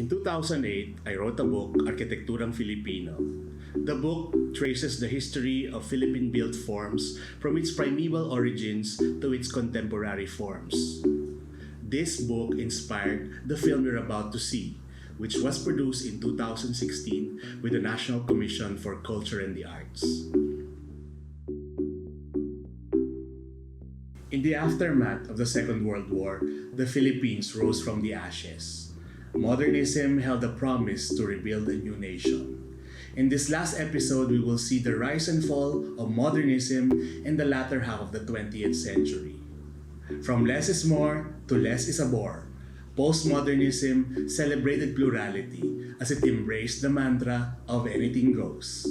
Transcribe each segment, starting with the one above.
In 2008, I wrote a book, Arkitekturang Filipino. The book traces the history of Philippine-built forms from its primeval origins to its contemporary forms. This book inspired the film you're about to see, which was produced in 2016 with the National Commission for Culture and the Arts. In the aftermath of the Second World War, the Philippines rose from the ashes. Modernism held a promise to rebuild a new nation. In this last episode, we will see the rise and fall of modernism in the latter half of the 20th century. From less is more to less is a bore, postmodernism celebrated plurality as it embraced the mantra of anything goes.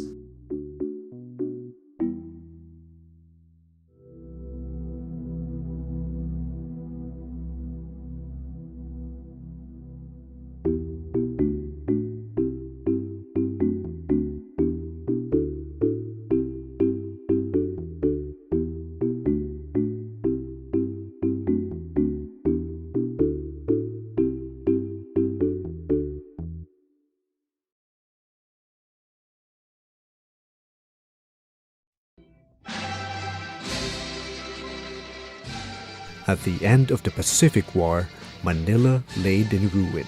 At the end of the Pacific War, Manila laid in ruin.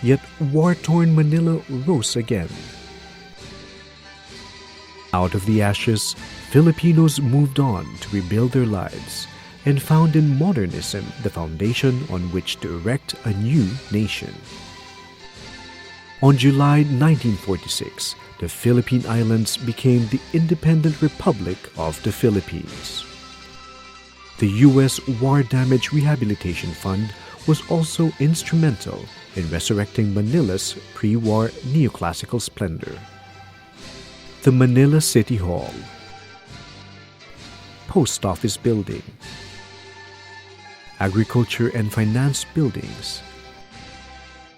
Yet war-torn Manila rose again. Out of the ashes, Filipinos moved on to rebuild their lives and found in modernism the foundation on which to erect a new nation. On July 1946, the Philippine Islands became the independent Republic of the Philippines. The U.S. War Damage Rehabilitation Fund was also instrumental in resurrecting Manila's pre-war neoclassical splendor. The Manila City Hall, Post Office Building, Agriculture and Finance Buildings,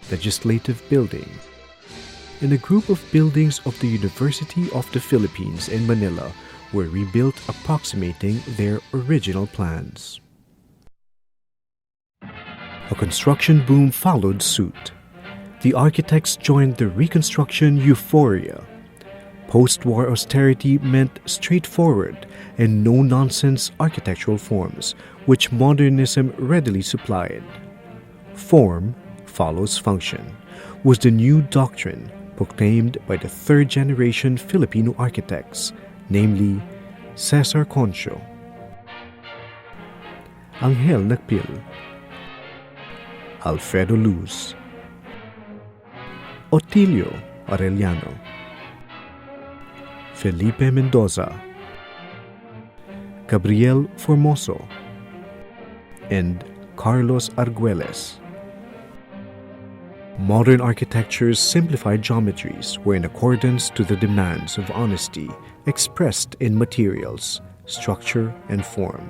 Legislative Building, and a group of buildings of the University of the Philippines in Manila were rebuilt approximating their original plans. A construction boom followed suit. The architects joined the reconstruction euphoria. Post-war austerity meant straightforward and no-nonsense architectural forms, which modernism readily supplied. Form follows function was the new doctrine proclaimed by the third-generation Filipino architects, namely Cesar Concho, Angel Nakpil, Alfredo Luz, Otilio Arellano, Felipe Mendoza, Gabriel Formoso, and Carlos Arguelles. Modern architecture's simplified geometries were in accordance to the demands of honesty expressed in materials, structure, and form,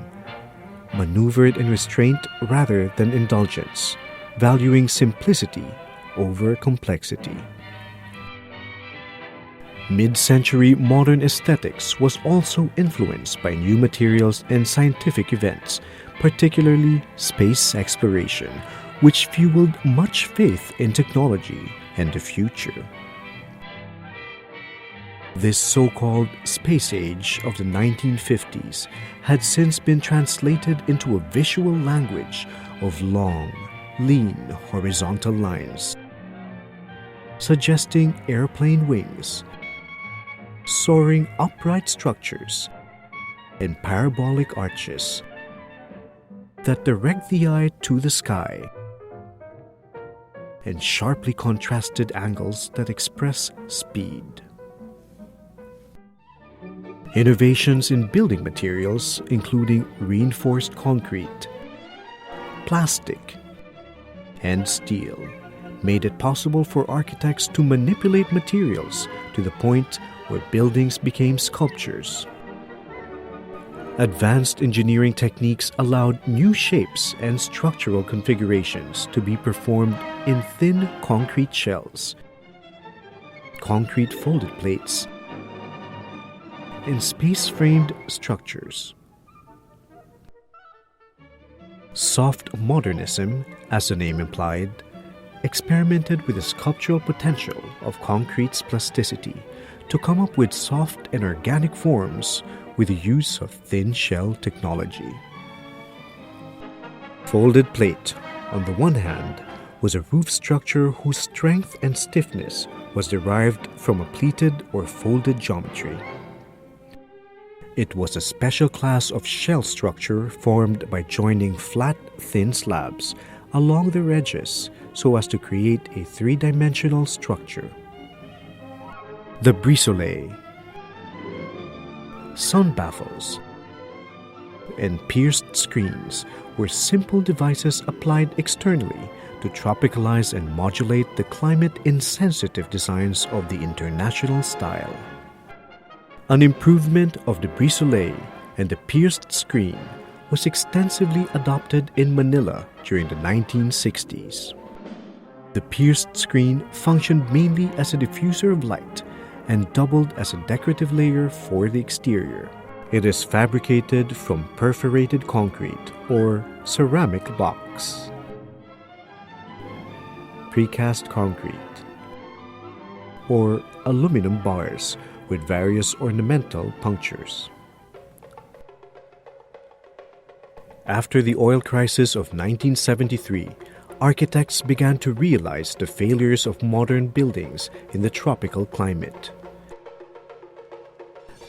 maneuvered in restraint rather than indulgence, valuing simplicity over complexity. Mid-century modern aesthetics was also influenced by new materials and scientific events, particularly space exploration, which fueled much faith in technology and the future. This so-called space age of the 1950s had since been translated into a visual language of long, lean horizontal lines, suggesting airplane wings, soaring upright structures, and parabolic arches that direct the eye to the sky, and sharply contrasted angles that express speed. Innovations in building materials, including reinforced concrete, plastic, and steel, made it possible for architects to manipulate materials to the point where buildings became sculptures. Advanced engineering techniques allowed new shapes and structural configurations to be performed in thin concrete shells, concrete folded plates, and space-framed structures. Soft modernism, as the name implied, experimented with the sculptural potential of concrete's plasticity to come up with soft and organic forms with the use of thin shell technology. Folded plate, on the one hand, was a roof structure whose strength and stiffness was derived from a pleated or folded geometry. It was a special class of shell structure formed by joining flat, thin slabs along their edges so as to create a three-dimensional structure. The brisole, sun baffles, and pierced screens were simple devices applied externally to tropicalize and modulate the climate-insensitive designs of the international style. An improvement of the brisole and the pierced screen was extensively adopted in Manila during the 1960s. The pierced screen functioned mainly as a diffuser of light and doubled as a decorative layer for the exterior. It is fabricated from perforated concrete or ceramic blocks, precast concrete, or aluminum bars with various ornamental punctures. After the oil crisis of 1973, architects began to realize the failures of modern buildings in the tropical climate.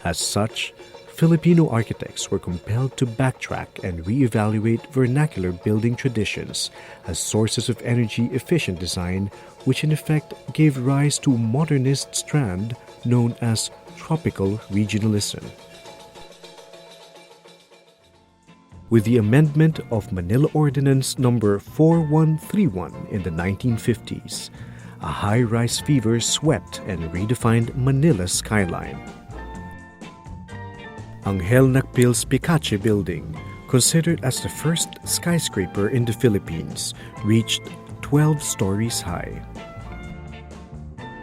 As such, Filipino architects were compelled to backtrack and reevaluate vernacular building traditions as sources of energy-efficient design, which in effect gave rise to a modernist strand known as tropical regionalism. With the amendment of Manila Ordinance No. 4131 in the 1950s, a high-rise fever swept and redefined Manila's skyline. Angel Nakpil's Picache building, considered as the first skyscraper in the Philippines, reached 12 stories high.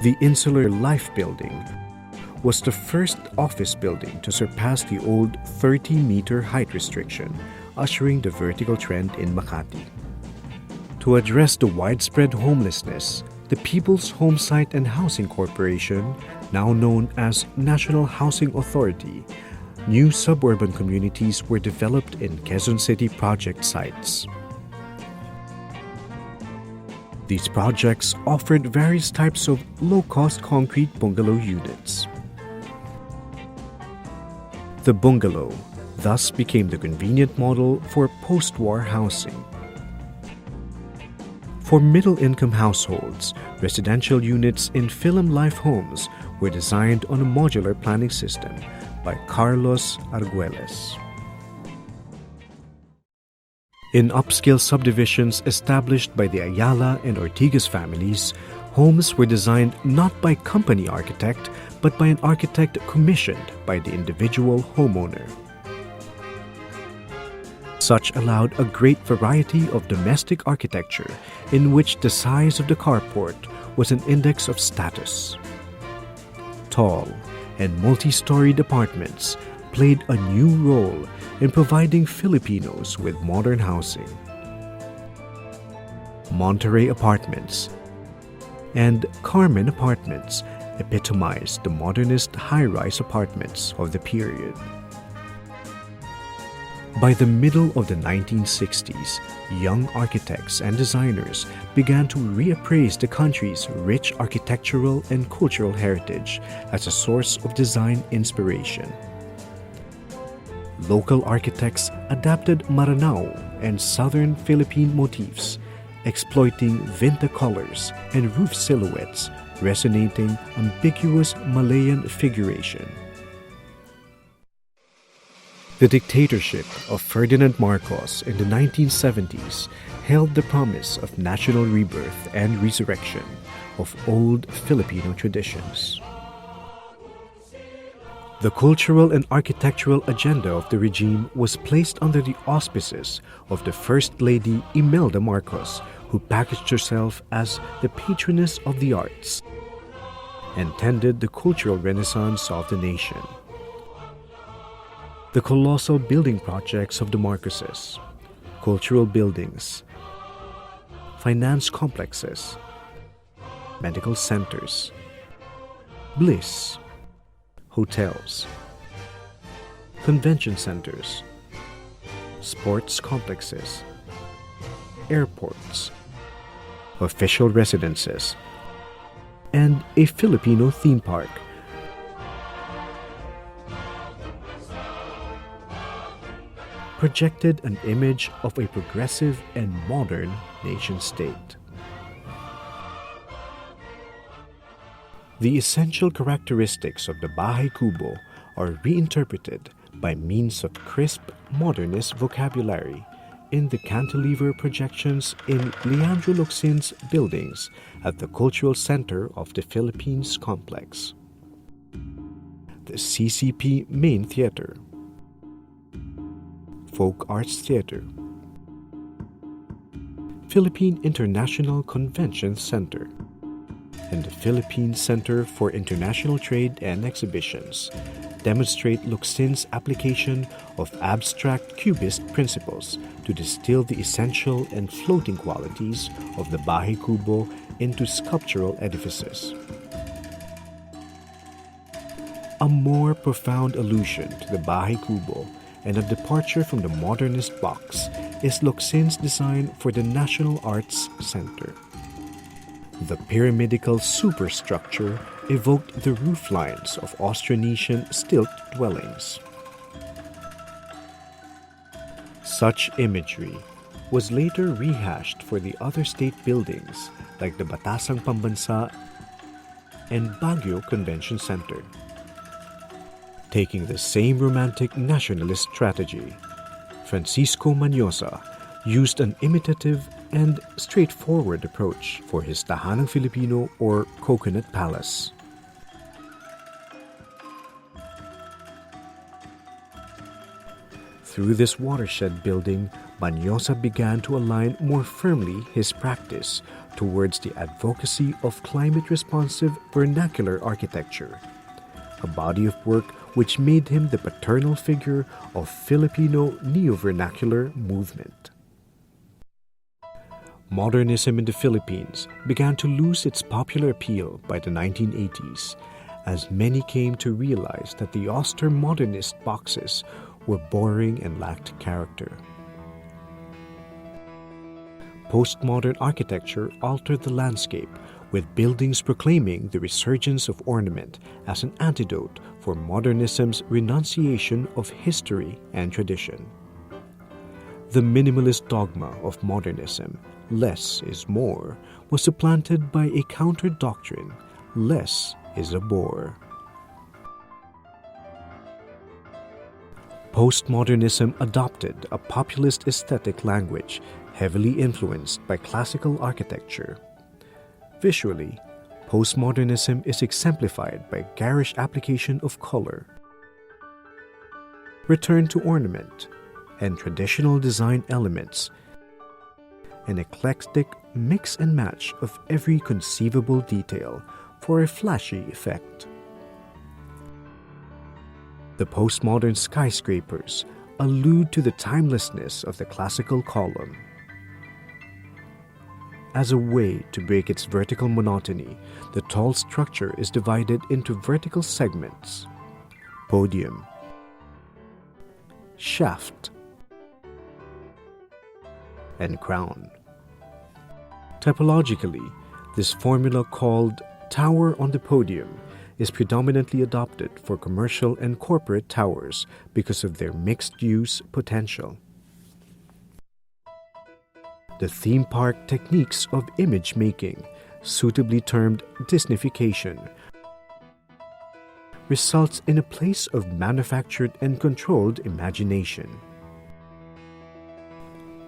The Insular Life building was the first office building to surpass the old 30-meter height restriction, ushering the vertical trend in Makati. To address the widespread homelessness, the People's Homesite and Housing Corporation, now known as National Housing Authority, new suburban communities were developed in Quezon City project sites. These projects offered various types of low-cost concrete bungalow units. The bungalow thus became the convenient model for post-war housing. For middle-income households, residential units in Film Life homes were designed on a modular planning system by Carlos Arguelles. In upscale subdivisions established by the Ayala and Ortigas families, homes were designed not by company architect but by an architect commissioned by the individual homeowner. Such allowed a great variety of domestic architecture in which the size of the carport was an index of status. Tall and multi-storied apartments played a new role in providing Filipinos with modern housing. Monterey Apartments and Carmen Apartments epitomized the modernist high-rise apartments of the period. By the middle of the 1960s, young architects and designers began to reappraise the country's rich architectural and cultural heritage as a source of design inspiration. Local architects adapted Maranao and southern Philippine motifs, exploiting vinta colors and roof silhouettes resonating ambiguous Malayan figuration. The dictatorship of Ferdinand Marcos in the 1970s held the promise of national rebirth and resurrection of old Filipino traditions. The cultural and architectural agenda of the regime was placed under the auspices of the First Lady Imelda Marcos, who packaged herself as the patroness of the arts and tended the cultural renaissance of the nation. The colossal building projects of the Marcoses, cultural buildings, finance complexes, medical centers, bliss, hotels, convention centers, sports complexes, airports, official residences, and a Filipino theme park. Projected an image of a progressive and modern nation-state. The essential characteristics of the Bahay Kubo are reinterpreted by means of crisp modernist vocabulary in the cantilever projections in Leandro Locsin's buildings at the Cultural Center of the Philippines complex, the CCP Main Theater, Folk Arts Theater, Philippine International Convention Center, and the Philippine Center for International Trade and Exhibitions demonstrate Locsin's application of abstract cubist principles to distill the essential and floating qualities of the Bahay Kubo into sculptural edifices. A more profound allusion to the Bahay Kubo and a departure from the modernist box is Locsin's design for the National Arts Center. The pyramidical superstructure evoked the roof lines of Austronesian stilt dwellings. Such imagery was later rehashed for the other state buildings like the Batasang Pambansa and Baguio Convention Center. Taking the same romantic nationalist strategy, Francisco Manyosa used an imitative and straightforward approach for his Tahanang Filipino or Coconut Palace. Through this watershed building, Manyosa began to align more firmly his practice towards the advocacy of climate-responsive vernacular architecture, a body of work which made him the paternal figure of Filipino neo-vernacular movement. Modernism in the Philippines began to lose its popular appeal by the 1980s, as many came to realize that the austere modernist boxes were boring and lacked character. Postmodern architecture altered the landscape, with buildings proclaiming the resurgence of ornament as an antidote for modernism's renunciation of history and tradition. The minimalist dogma of modernism, less is more, was supplanted by a counter-doctrine, less is a bore. Postmodernism adopted a populist aesthetic language heavily influenced by classical architecture. Visually, postmodernism is exemplified by garish application of color, return to ornament, and traditional design elements, an eclectic mix and match of every conceivable detail for a flashy effect. The postmodern skyscrapers allude to the timelessness of the classical column. As a way to break its vertical monotony, the tall structure is divided into vertical segments: podium, shaft, and crown. Typologically, this formula called tower on the podium is predominantly adopted for commercial and corporate towers because of their mixed-use potential. The theme park techniques of image making, suitably termed Disneyfication, results in a place of manufactured and controlled imagination.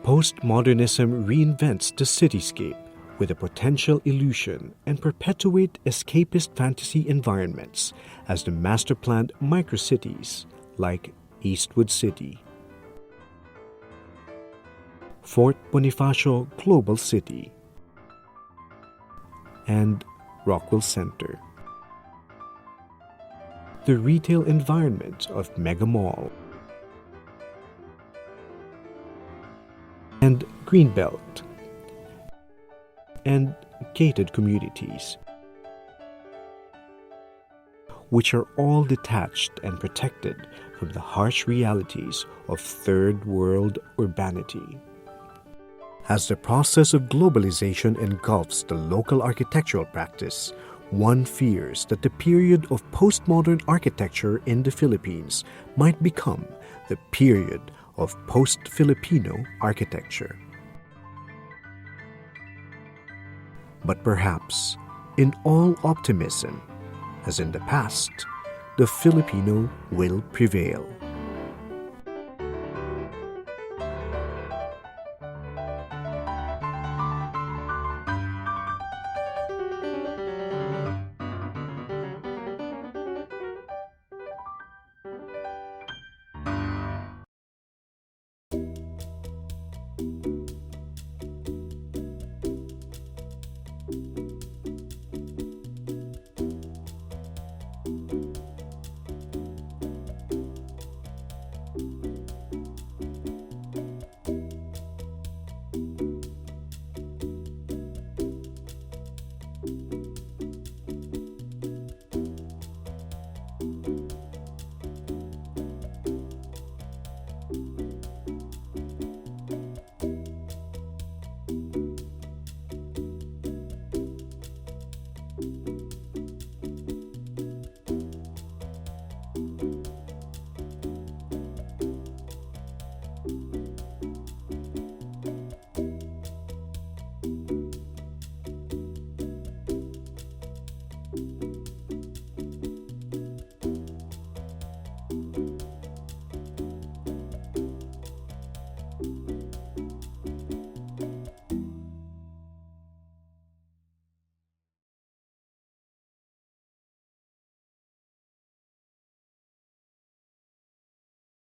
Postmodernism reinvents the cityscape with a potential illusion and perpetuate escapist fantasy environments as the master-planned microcities like Eastwood City, Fort Bonifacio Global City, and Rockwell Center. The retail environment of Mega Mall, and greenbelt, and gated communities, which are all detached and protected from the harsh realities of third world urbanity. As the process of globalization engulfs the local architectural practice, one fears that the period of postmodern architecture in the Philippines might become the period of post-Filipino architecture. But perhaps, in all optimism, as in the past, the Filipino will prevail.